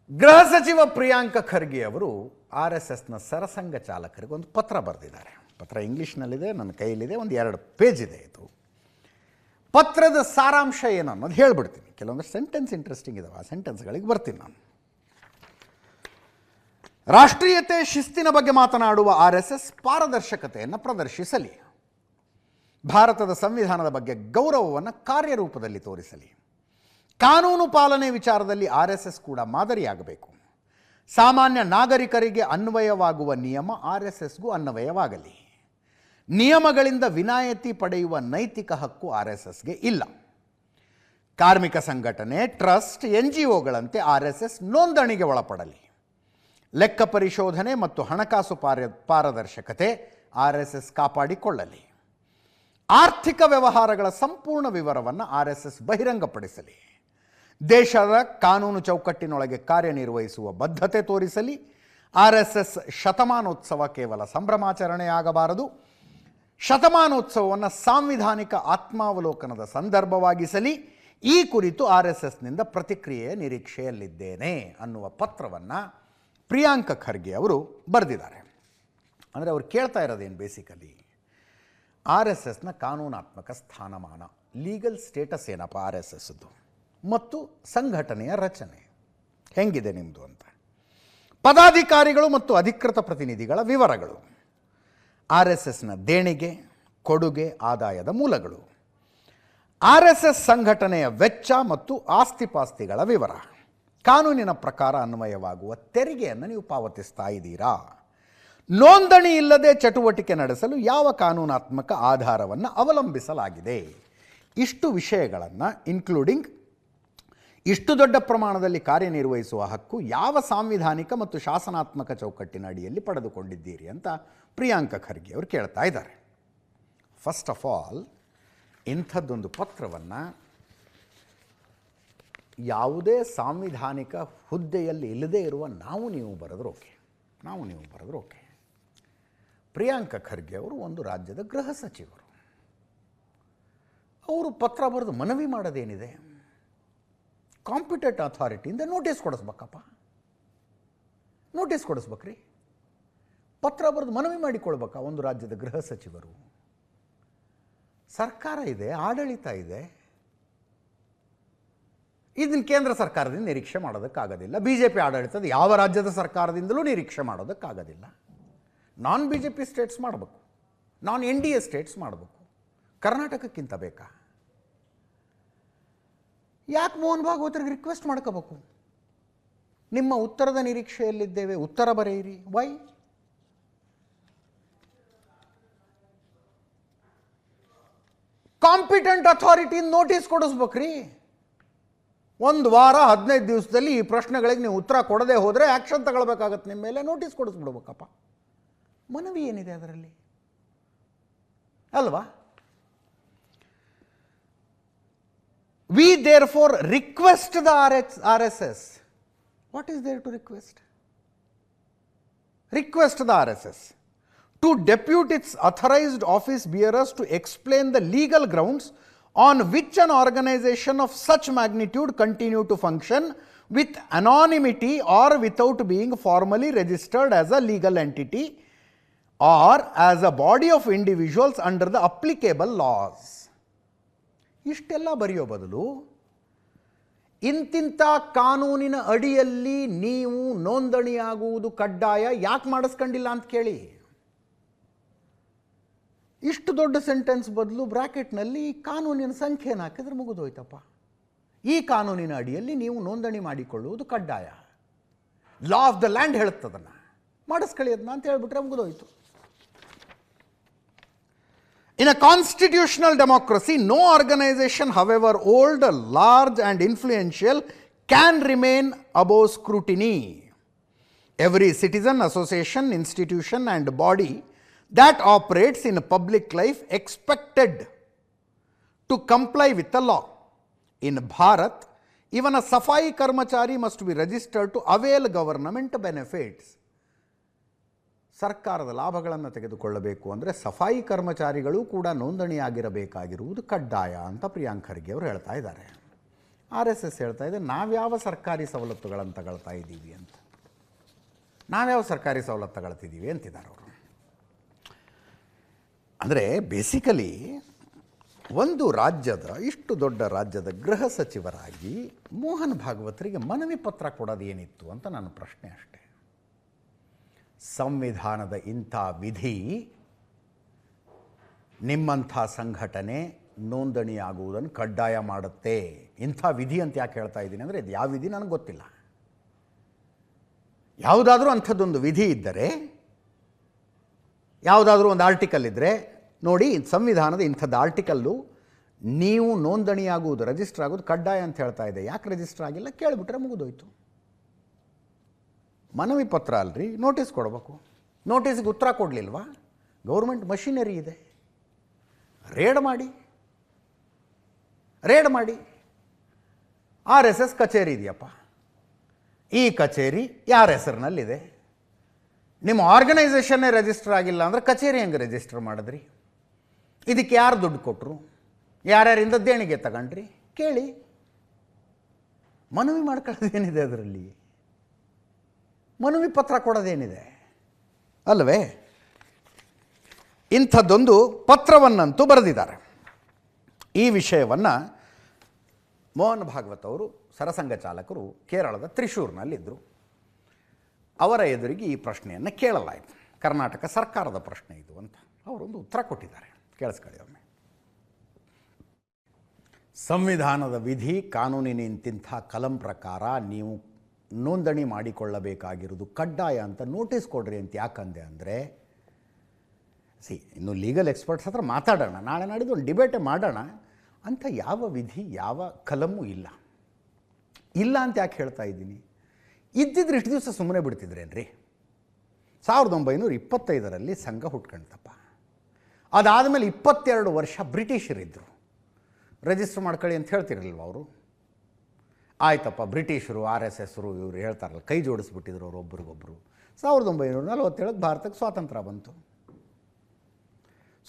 ಗೃಹ ಸಚಿವ ಪ್ರಿಯಾಂಕ ಖರ್ಗೆ ಅವರು RSSನ ಸರಸಂಘ ಚಾಲಕರಿಗೆ ಒಂದು ಪತ್ರ ಬರೆದಿದ್ದಾರೆ. ಪತ್ರ ಇಂಗ್ಲೀಷ್ನಲ್ಲಿದೆ, ನನ್ನ ಕೈಯಲ್ಲಿದೆ, ಒಂದು 2 ಪೇಜ್ ಇದೆ. ಇದು ಪತ್ರದ ಸಾರಾಂಶ ಏನು ಅನ್ನೋದು ಹೇಳ್ಬಿಡ್ತೀನಿ. ಕೆಲವೊಂದು ಸೆಂಟೆನ್ಸ್ ಇಂಟ್ರೆಸ್ಟಿಂಗ್ ಇದಾವೆ, ಆ ಸೆಂಟೆನ್ಸ್ಗಳಿಗೆ ಬರ್ತೀನಿ ನಾನು. ರಾಷ್ಟ್ರೀಯತೆ ಶಿಸ್ತಿನ ಬಗ್ಗೆ ಮಾತನಾಡುವ RSS ಪಾರದರ್ಶಕತೆಯನ್ನು ಪ್ರದರ್ಶಿಸಲಿ. ಭಾರತದ ಸಂವಿಧಾನದ ಬಗ್ಗೆ ಗೌರವವನ್ನು ಕಾರ್ಯರೂಪದಲ್ಲಿ ತೋರಿಸಲಿ. ಕಾನೂನು ಪಾಲನೆ ವಿಚಾರದಲ್ಲಿ RSS ಕೂಡ ಮಾದರಿಯಾಗಬೇಕು. ಸಾಮಾನ್ಯ ನಾಗರಿಕರಿಗೆ ಅನ್ವಯವಾಗುವ ನಿಯಮ RSSಗೂ ಅನ್ವಯವಾಗಲಿ. ನಿಯಮಗಳಿಂದ ವಿನಾಯಿತಿ ಪಡೆಯುವ ನೈತಿಕ ಹಕ್ಕು RSSಗೆ ಇಲ್ಲ. ಕಾರ್ಮಿಕ ಸಂಘಟನೆ, ಟ್ರಸ್ಟ್, NGOಗಳಂತೆ RSS ನೋಂದಣಿಗೆ ಒಳಪಡಲಿ. ಲೆಕ್ಕ ಪರಿಶೋಧನೆ ಮತ್ತು ಹಣಕಾಸು ಪಾರದರ್ಶಕತೆ RSS ಕಾಪಾಡಿಕೊಳ್ಳಲಿ. ಆರ್ಥಿಕ ವ್ಯವಹಾರಗಳ ಸಂಪೂರ್ಣ ವಿವರವನ್ನು RSS ಬಹಿರಂಗಪಡಿಸಲಿ. ದೇಶದ ಕಾನೂನು ಚೌಕಟ್ಟಿನೊಳಗೆ ಕಾರ್ಯನಿರ್ವಹಿಸುವ ಬದ್ಧತೆ ತೋರಿಸಲಿ. RSS ಶತಮಾನೋತ್ಸವ ಕೇವಲ ಸಂಭ್ರಮಾಚರಣೆಯಾಗಬಾರದು. ಶತಮಾನೋತ್ಸವವನ್ನು ಸಾಂವಿಧಾನಿಕ ಆತ್ಮಾವಲೋಕನದ ಸಂದರ್ಭವಾಗಿಸಲಿ. ಈ ಕುರಿತು RSSನಿಂದ ಪ್ರತಿಕ್ರಿಯೆಯ ನಿರೀಕ್ಷೆಯಲ್ಲಿದ್ದೇನೆ ಅನ್ನುವ ಪತ್ರವನ್ನು ಪ್ರಿಯಾಂಕ ಖರ್ಗೆ ಅವರು ಬರೆದಿದ್ದಾರೆ. ಅಂದರೆ ಅವ್ರು ಕೇಳ್ತಾ ಇರೋದೇನು ಬೇಸಿಕಲಿ, RSSನ ಕಾನೂನಾತ್ಮಕ ಸ್ಥಾನಮಾನ, ಲೀಗಲ್ ಸ್ಟೇಟಸ್ ಏನಪ್ಪ RSSದು, ಮತ್ತು ಸಂಘಟನೆಯ ರಚನೆ ಹೆಂಗಿದೆ ನಿಮ್ಮದು ಅಂತ, ಪದಾಧಿಕಾರಿಗಳು ಮತ್ತು ಅಧಿಕೃತ ಪ್ರತಿನಿಧಿಗಳ ವಿವರಗಳು, RSSನ ದೇಣಿಗೆ, ಕೊಡುಗೆ, ಆದಾಯದ ಮೂಲಗಳು, RSS ಸಂಘಟನೆಯ ವೆಚ್ಚ ಮತ್ತು ಆಸ್ತಿಪಾಸ್ತಿಗಳ ವಿವರ, ಕಾನೂನಿನ ಪ್ರಕಾರ ಅನ್ವಯವಾಗುವ ತೆರಿಗೆಯನ್ನು ನೀವು ಪಾವತಿಸ್ತಾ ಇದ್ದೀರಾ, ನೋಂದಣಿ ಇಲ್ಲದೆ ಚಟುವಟಿಕೆ ನಡೆಸಲು ಯಾವ ಕಾನೂನಾತ್ಮಕ ಆಧಾರವನ್ನು ಅವಲಂಬಿಸಲಾಗಿದೆ. ಇಷ್ಟು ವಿಷಯಗಳನ್ನು ಇನ್ಕ್ಲೂಡಿಂಗ್ ಇಷ್ಟು ದೊಡ್ಡ ಪ್ರಮಾಣದಲ್ಲಿ ಕಾರ್ಯನಿರ್ವಹಿಸುವ ಹಕ್ಕು ಯಾವ ಸಾಂವಿಧಾನಿಕ ಮತ್ತು ಶಾಸನಾತ್ಮಕ ಚೌಕಟ್ಟಿನ ಅಡಿಯಲ್ಲಿ ಪಡೆದುಕೊಂಡಿದ್ದೀರಿ ಅಂತ ಪ್ರಿಯಾಂಕ ಖರ್ಗೆ ಅವರು ಕೇಳ್ತಾ ಇದ್ದಾರೆ. ಫಸ್ಟ್ ಆಫ್ ಆಲ್, ಇಂಥದ್ದೊಂದು ಪತ್ರವನ್ನು ಯಾವುದೇ ಸಾಂವಿಧಾನಿಕ ಹುದ್ದೆಯಲ್ಲಿ ಇಲ್ಲದೇ ಇರುವ ನಾವು ನೀವು ಬರೆದ್ರೆ ಓಕೆ. ಪ್ರಿಯಾಂಕ ಖರ್ಗೆ ಅವರು ಒಂದು ರಾಜ್ಯದ ಗೃಹ ಸಚಿವರು. ಅವರು ಪತ್ರ ಬರೆದು ಮನವಿ ಮಾಡೋದೇನಿದೆ? Competent ಅಥಾರಿಟಿಯಿಂದ notice ಕೊಡಿಸ್ಬೇಕ್ರಿ. ಪತ್ರ ಬರೆದು ಮನವಿ ಮಾಡಿಕೊಳ್ಬೇಕಾ ಒಂದು ರಾಜ್ಯದ ಗೃಹ ಸಚಿವರು? ಸರ್ಕಾರ ಇದೆ, ಆಡಳಿತ ಇದೆ. ಇದನ್ನು ಕೇಂದ್ರ ಸರ್ಕಾರದಿಂದ ನಿರೀಕ್ಷೆ ಮಾಡೋದಕ್ಕಾಗೋದಿಲ್ಲ. BJP ಆಡಳಿತದ ಯಾವ ರಾಜ್ಯದ ಸರ್ಕಾರದಿಂದಲೂ ನಿರೀಕ್ಷೆ ಮಾಡೋದಕ್ಕಾಗೋದಿಲ್ಲ. ನಾನ್ BJP ಸ್ಟೇಟ್ಸ್ ಮಾಡಬೇಕು, ನಾನ್ NDA ಸ್ಟೇಟ್ಸ್ ಮಾಡಬೇಕು. ಕರ್ನಾಟಕಕ್ಕಿಂತ ಬೇಕಾ? ಯಾಕೆ ಮೋಹನ್ ಭಾಗವತರಿಗೆ ರಿಕ್ವೆಸ್ಟ್ ಮಾಡ್ಕೋಬೇಕು? ನಿಮ್ಮ ಉತ್ತರದ ನಿರೀಕ್ಷೆಯಲ್ಲಿದ್ದೇವೆ, ಉತ್ತರ ಬರೆಯಿರಿ. ವೈ? ಕಾಂಪಿಟೆಂಟ್ ಅಥಾರಿಟಿ ನೋಟಿಸ್ ಕೊಡಿಸ್ಬೇಕ್ರಿ. 1 ವಾರ 15 ದಿವಸದಲ್ಲಿ ಈ ಪ್ರಶ್ನೆಗಳಿಗೆ ನೀವು ಉತ್ತರ ಕೊಡದೆ ಹೋದರೆ ಆ್ಯಕ್ಷನ್ ತಗೊಳ್ಬೇಕಾಗತ್ತೆ. ನಿಮ್ಮ ಮೇಲೆ ನೋಟಿಸ್ ಕೊಡಿಸ್ಬಿಡ್ಬೇಕಪ್ಪ. ಮನವಿ ಏನಿದೆ ಅದರಲ್ಲಿ ಅಲ್ವಾ? We therefore request the RSS. What is there to request? Request the RSS to depute its authorized office bearers to explain the legal grounds on which an organization of such magnitude continue to function with anonymity or without being formally registered as a legal entity or as a body of individuals under the applicable laws. ಇಷ್ಟೆಲ್ಲ ಬರೆಯೋ ಬದಲು ಇಂತಿಂಥ ಕಾನೂನಿನ ಅಡಿಯಲ್ಲಿ ನೀವು ನೋಂದಣಿಯಾಗುವುದು ಕಡ್ಡಾಯ ಯಾಕೆ ಮಾಡಿಸ್ಕೊಂಡಿಲ್ಲ ಅಂತ ಕೇಳಿ. ಇಷ್ಟು ದೊಡ್ಡ ಸೆಂಟೆನ್ಸ್ ಬದಲು ಬ್ರ್ಯಾಕೆಟ್ನಲ್ಲಿ ಕಾನೂನಿನ ಸಂಖ್ಯೆನ ಹಾಕಿದ್ರೆ ಮುಗಿದೋಯ್ತಪ್ಪ. ಈ ಕಾನೂನಿನ ಅಡಿಯಲ್ಲಿ ನೀವು ನೋಂದಣಿ ಮಾಡಿಕೊಳ್ಳುವುದು ಕಡ್ಡಾಯ. ಲಾ ಆಫ್ ದ ಲ್ಯಾಂಡ್ ಹೇಳುತ್ತದನ್ನು, ಮಾಡಿಸ್ಕೊಳ್ಳಿ ಅದನ್ನ ಅಂತ ಹೇಳ್ಬಿಟ್ರೆ ಮುಗಿದೋಯ್ತು. In a constitutional democracy, no organization, however old, large and influential, can remain above scrutiny. Every citizen, association, institution and body that operates in public life expected to comply with the law. In Bharat, even a Safai Karmachari must be registered to avail government benefits. ಸರ್ಕಾರದ ಲಾಭಗಳನ್ನು ತೆಗೆದುಕೊಳ್ಳಬೇಕು ಅಂದರೆ ಸಫಾಯಿ ಕರ್ಮಚಾರಿಗಳು ಕೂಡ ನೋಂದಣಿಯಾಗಿರಬೇಕಾಗಿರುವುದು ಕಡ್ಡಾಯ ಅಂತ ಪ್ರಿಯಾಂಕ್ ಖರ್ಗೆ ಅವರು ಹೇಳ್ತಾ ಇದ್ದಾರೆ. RSS ಹೇಳ್ತಾ ಇದೆ ನಾವ್ಯಾವ ಸರ್ಕಾರಿ ಸವಲತ್ತುಗಳನ್ನು ತಗೊಳ್ತಾ ಇದ್ದೀವಿ ಅಂತ. ನಾವ್ಯಾವ ಸರ್ಕಾರಿ ಸವಲತ್ತು ತಗೊಳ್ತಿದ್ದೀವಿ ಅಂತಿದ್ದಾರೆ ಅವರು. ಅಂದರೆ ಬೇಸಿಕಲಿ ಒಂದು ರಾಜ್ಯದ, ಇಷ್ಟು ದೊಡ್ಡ ರಾಜ್ಯದ ಗೃಹ ಸಚಿವರಾಗಿ ಮೋಹನ್ ಭಾಗವತರಿಗೆ ಮನವಿ ಪತ್ರ ಕೊಡೋದು ಏನಿತ್ತು ಅಂತ ನನ್ನ ಪ್ರಶ್ನೆ ಅಷ್ಟೇ. ಸಂವಿಧಾನದ ಇಂಥ ವಿಧಿ ನಿಮ್ಮಂಥ ಸಂಘಟನೆ ನೋಂದಣಿಯಾಗುವುದನ್ನು ಕಡ್ಡಾಯ ಮಾಡುತ್ತೆ. ಇಂಥ ವಿಧಿ ಅಂತ ಯಾಕೆ ಹೇಳ್ತಾ ಇದ್ದೀನಿ ಅಂದರೆ ಇದು ಯಾವ ವಿಧಿ ನನಗೆ ಗೊತ್ತಿಲ್ಲ. ಯಾವುದಾದ್ರೂ ಅಂಥದ್ದೊಂದು ವಿಧಿ ಇದ್ದರೆ, ಯಾವುದಾದ್ರೂ ಒಂದು ಆರ್ಟಿಕಲ್ ಇದ್ದರೆ ನೋಡಿ, ಸಂವಿಧಾನದ ಇಂಥದ್ದು ಆರ್ಟಿಕಲ್ಲು ನೀವು ನೋಂದಣಿಯಾಗುವುದು, ರಿಜಿಸ್ಟರ್ ಆಗೋದು ಕಡ್ಡಾಯ ಅಂತ ಹೇಳ್ತಾ ಇದೆ. ಯಾಕೆ ರಿಜಿಸ್ಟರ್ ಆಗಿಲ್ಲ ಕೇಳಿಬಿಟ್ರೆ ಮುಗಿದೋಯ್ತು. ಮನವಿ ಪತ್ರ ಅಲ್ರಿ, ನೋಟಿಸ್ ಕೊಡಬೇಕು. ನೋಟಿಸ್ಗೆ ಉತ್ತರ ಕೊಡಲಿಲ್ವಾ? ಗೌರ್ಮೆಂಟ್ ಮಷಿನರಿ ಇದೆ, ರೇಡ್ ಮಾಡಿ. RSS ಕಚೇರಿ ಇದೆಯಪ್ಪ, ಈ ಕಚೇರಿ ಯಾರ ಹೆಸರಿನಲ್ಲಿದೆ? ನಿಮ್ಮ ಆರ್ಗನೈಸೇಷನ್ನೇ ರಿಜಿಸ್ಟರ್ ಆಗಿಲ್ಲ ಅಂದರೆ ಕಚೇರಿ ಹೆಂಗೆ ರಿಜಿಸ್ಟರ್ ಮಾಡಿದ್ರಿ? ಇದಕ್ಕೆ ಯಾರು ದುಡ್ಡು ಕೊಟ್ಟರು? ಯಾರ್ಯಾರಿಂದ ದೇಣಿಗೆ ತಗೊಂಡ್ರಿ? ಕೇಳಿ. ಮನವಿ ಮಾಡ್ಕೊಳ್ಳೋದೇನಿದೆ ಅದರಲ್ಲಿ? ಮನವಿ ಪತ್ರ ಕೊಡೋದೇನಿದೆ ಅಲ್ಲವೇ? ಇಂಥದ್ದೊಂದು ಪತ್ರವನ್ನಂತೂ ಬರೆದಿದ್ದಾರೆ. ಈ ವಿಷಯವನ್ನು ಮೋಹನ್ ಭಾಗವತ್ ಅವರು ಸರಸಂಘ ಚಾಲಕರು ಕೇರಳದ ತ್ರಿಶೂರ್ನಲ್ಲಿದ್ದರು. ಅವರ ಎದುರಿಗೆ ಈ ಪ್ರಶ್ನೆಯನ್ನು ಕೇಳಲಾಯಿತು. ಕರ್ನಾಟಕ ಸರ್ಕಾರದ ಪ್ರಶ್ನೆ ಇದು ಅಂತ ಅವರೊಂದು ಉತ್ತರ ಕೊಟ್ಟಿದ್ದಾರೆ. ಕೇಳಿಸ್ಕೊಳ್ಳಿ ಒಮ್ಮೆ. ಸಂವಿಧಾನದ ವಿಧಿ, ಕಾನೂನಿನ ಇಂತಿಂಥ ಕಲಂ ಪ್ರಕಾರ ನೀವು ನೋಂದಣಿ ಮಾಡಿಕೊಳ್ಳಬೇಕಾಗಿರೋದು ಕಡ್ಡಾಯ ಅಂತ ನೋಟಿಸ್ ಕೊಡ್ರಿ ಅಂತ ಯಾಕಂದೆ ಅಂದರೆ, ಇನ್ನು ಲೀಗಲ್ ಎಕ್ಸ್ಪರ್ಟ್ಸ್ ಹತ್ರ ಮಾತಾಡೋಣ, ನಾಳೆ ನಾಡಿದ್ದು ಒಂದು ಡಿಬೇಟೇ ಮಾಡೋಣ ಅಂತ ಯಾವ ವಿಧಿ, ಯಾವ ಕಲಮು ಇಲ್ಲ ಅಂತ ಯಾಕೆ ಹೇಳ್ತಾ ಇದ್ದೀನಿ? ಇದ್ದಿದ್ರೆ ಇಷ್ಟು ದಿವಸ ಸುಮ್ಮನೆ ಬಿಡ್ತಿದ್ರೇನ್ರಿ? 1925ರಲ್ಲಿ ಸಂಘ ಹುಟ್ಕೊಂಡ್ತಪ್ಪ. ಅದಾದಮೇಲೆ 22 ವರ್ಷ ಬ್ರಿಟಿಷರಿದ್ದರು. ರಿಜಿಸ್ಟರ್ ಮಾಡ್ಕೊಳ್ಳಿ ಅಂತ ಹೇಳ್ತಿರಲಿಲ್ವ ಅವರು? ಆಯ್ತಪ್ಪ, ಬ್ರಿಟಿಷರು RSSರು ಇವರು ಹೇಳ್ತಾರಲ್ಲ, ಕೈ ಜೋಡಿಸ್ಬಿಟ್ಟಿದ್ರು ಅವರು ಒಬ್ರಿಗೊಬ್ಬರು. 1947 ಭಾರತಕ್ಕೆ ಸ್ವಾತಂತ್ರ್ಯ ಬಂತು.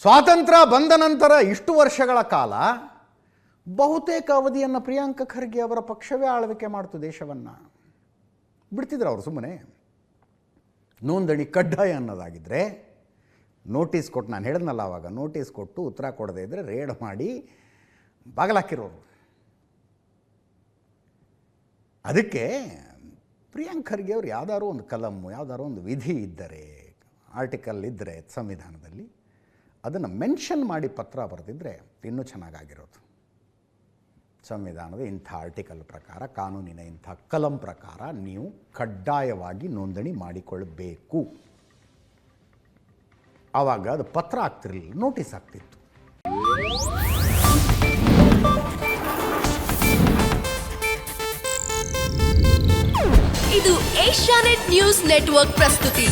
ಸ್ವಾತಂತ್ರ್ಯ ಬಂದ ನಂತರ ಇಷ್ಟು ವರ್ಷಗಳ ಕಾಲ ಬಹುತೇಕ ಅವಧಿಯನ್ನು ಪ್ರಿಯಾಂಕ ಖರ್ಗೆ ಅವರ ಪಕ್ಷವೇ ಆಳ್ವಿಕೆ ಮಾಡ್ತು ದೇಶವನ್ನು. ಬಿಡ್ತಿದ್ರು ಅವರು ಸುಮ್ಮನೆ? ನೋಂದಣಿ ಕಡ್ಡಾಯ ಅನ್ನೋದಾಗಿದ್ದರೆ ನೋಟಿಸ್ ಕೊಟ್ಟು, ನಾನು ಹೇಳಿದ್ನಲ್ಲ ಆವಾಗ, ನೋಟಿಸ್ ಕೊಟ್ಟು ಉತ್ತರ ಕೊಡದೇ ಇದ್ದರೆ ರೇಡ್ ಮಾಡಿ ಬಾಗಲಾಕಿರೋರು. ಅದಕ್ಕೆ ಪ್ರಿಯಾಂಕ್ ಖರ್ಗೆ ಅವರು ಯಾವ್ದಾದ್ರು ಒಂದು ಕಲಮ್ಮು, ಯಾವ್ದಾದ್ರು ಒಂದು ವಿಧಿ ಇದ್ದರೆ, ಆರ್ಟಿಕಲ್ ಇದ್ದರೆ ಸಂವಿಧಾನದಲ್ಲಿ ಅದನ್ನು ಮೆನ್ಷನ್ ಮಾಡಿ ಪತ್ರ ಬರೆದಿದ್ದರೆ ಇನ್ನೂ ಚೆನ್ನಾಗಾಗಿರೋದು. ಸಂವಿಧಾನದ ಇಂಥ ಆರ್ಟಿಕಲ್ ಪ್ರಕಾರ, ಕಾನೂನಿನ ಇಂಥ ಕಲಂ ಪ್ರಕಾರ ನೀವು ಕಡ್ಡಾಯವಾಗಿ ನೋಂದಣಿ ಮಾಡಿಕೊಳ್ಳಬೇಕು. ಆವಾಗ ಅದು ಪತ್ರ ಆಗ್ತಿರಲಿಲ್ಲ, ನೋಟಿಸ್ ಆಗ್ತಿತ್ತು. ಇದು ಏಷ್ಯಾನೆಟ್ ನ್ಯೂಸ್ ನೆಟ್ವರ್ಕ್ ಪ್ರಸ್ತುತಿ.